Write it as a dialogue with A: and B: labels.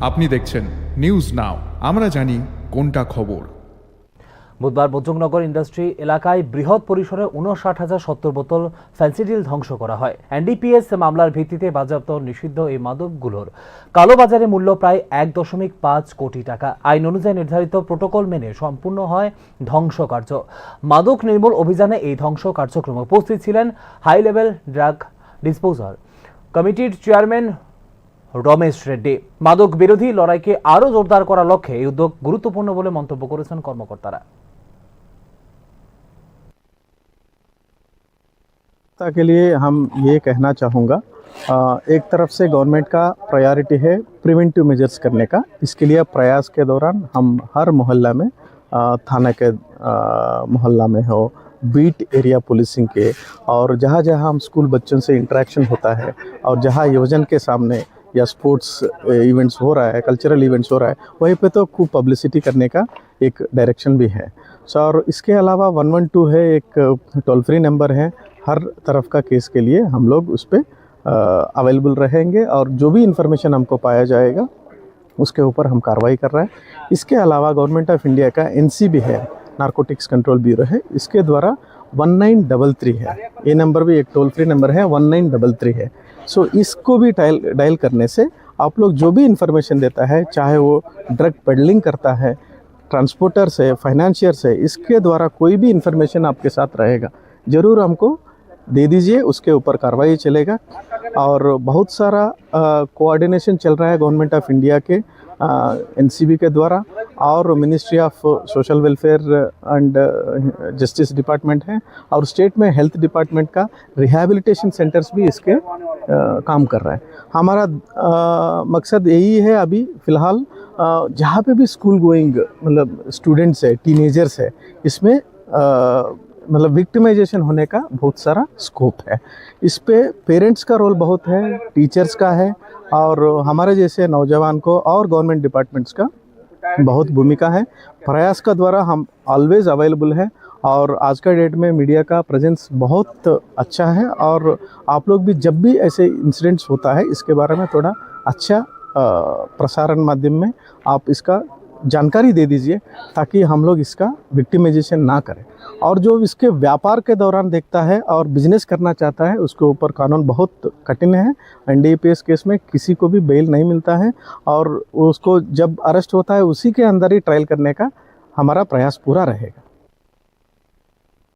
A: আপনি দেখছেন news now, আমরা জানি কোনটা খবর।
B: বুধবার বজরংনগর ইন্ডাস্ট্রি এলাকায় বৃহৎ পরিসরে 59,070 বোতল ফেন্সিডিল ধ্বংস করা হয়। এনডিপিএস মামলার ভিত্তিতে বাজেয়াপ্ত নিষিদ্ধ এই মাদকগুলোর কালোবাজারে মূল্য প্রায় 1.5 কোটি টাকা। আইন অনুযায়ী নির্ধারিত প্রোটোকল মেনে সম্পূর্ণ হয় ধ্বংস কার্য। মাদক নির্মূল অভিযানে এই ধ্বংস কার্যক্রমে উপস্থিত ছিলেন হাই লেভেল ড্রাগ ডিসপোজার কমিটির চেয়ারম্যান রমেশ রেড্ডি। মাদক বিরোধী লড়াইকে আরও জোরদার করার লক্ষ্যে এই উদ্যোগ গুরুত্বপূর্ণ বলে মন্তব্য করেছেন কর্মকর্তারা।
C: के लिए हम ये कहना चाहूँगा, एक तरफ से गवर्नमेंट का प्रायोरिटी है प्रिवेंटिव मेजर्स करने का। इसके लिए प्रयास के दौरान हम हर मोहल्ला में, थाना के मोहल्ला में हो, बीट एरिया पुलिसिंग के, और जहाँ जहाँ हम स्कूल बच्चों से इंटरेक्शन होता है और जहाँ योजन के सामने या स्पोर्ट्स इवेंट्स हो रहा है, कल्चरल इवेंट्स हो रहा है, वहीं पे तो खूब पब्लिसिटी करने का एक डायरेक्शन भी है। और इसके अलावा 112 है, एक टोल फ्री नंबर है। हर तरफ का केस के लिए हम लोग उस पर अवेलेबल रहेंगे और जो भी इंफॉर्मेशन हमको पाया जाएगा उसके ऊपर हम कार्रवाई कर रहे हैं। इसके अलावा गवर्नमेंट ऑफ इंडिया का NCB है, नारकोटिक्स कंट्रोल ब्यूरो है, इसके द्वारा 1933 है। ये नंबर भी एक टोल फ्री नंबर है, 1933 है। सो इसको भी डायल करने से आप लोग जो भी इंफॉर्मेशन देता है, चाहे वो ड्रग पेडलिंग करता है, ट्रांसपोर्टर से, फाइनेंशियर से, इसके द्वारा कोई भी इंफॉर्मेशन आपके साथ रहेगा, ज़रूर हमको दे दीजिए, उसके ऊपर कार्रवाई चलेगा। और बहुत सारा कोऑर्डिनेशन चल रहा है गवर्नमेंट ऑफ इंडिया के NCB के द्वारा, और ministry of social welfare and justice department है, और स्टेट में हेल्थ डिपार्टमेंट का रिहैबिलिटेशन सेंटर्स भी इसके काम कर रहा है। हमारा मकसद यही है अभी फ़िलहाल, जहाँ पे भी स्कूल गोइंग मतलब स्टूडेंट्स है, टीनेजर्स है, इसमें मतलब विक्टिमाइजेशन होने का बहुत सारा स्कोप है। इस पे पेरेंट्स का रोल बहुत है, टीचर्स का है, और हमारे जैसे नौजवान को और गवर्नमेंट डिपार्टमेंट्स का बहुत भूमिका है। प्रयास का द्वारा हम ऑलवेज अवेलेबल है, और आज का डेट में मीडिया का प्रेजेंस बहुत अच्छा है, और आप लोग भी जब भी ऐसे इंसिडेंट्स होता है इसके बारे में थोड़ा अच्छा प्रसारण माध्यम में आप इसका जानकारी दे दीजिए, ताकि हम लोग इसका विक्टिमाइजेशन ना करें। और जो इसके व्यापार के दौरान देखता है और बिजनेस करना चाहता है, उसके ऊपर कानून बहुत कठिन है। NDPS केस में किसी को भी बेल नहीं मिलता है, और उसको जब अरेस्ट होता है उसी के अंदर ही ट्रायल करने का हमारा प्रयास पूरा रहेगा।